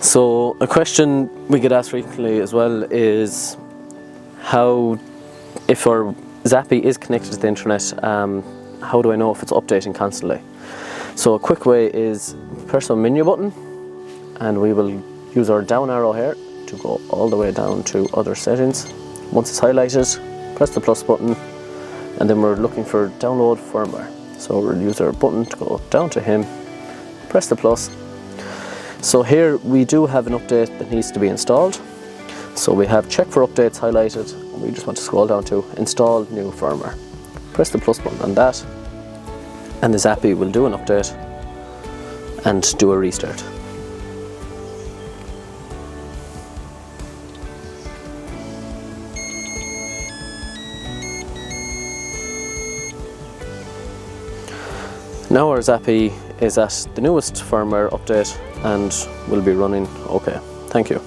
So a question we get asked frequently as well is if our Zappi is connected to the internet, how do I know if it's updating constantly? So a quick way is press the menu button, and we will use our down arrow here to go all the way down to other settings. Once it's highlighted, press the plus button, and then we're looking for download firmware. So we'll use our button to go down to him, press the plus. So here we do have an update that needs to be installed. So we have check for updates highlighted, and we just want to scroll down to install new firmware. Press the plus button on that, and the Zappi will do an update and do a restart. Now our Zappi is at the newest firmware update and will be running okay. Thank you.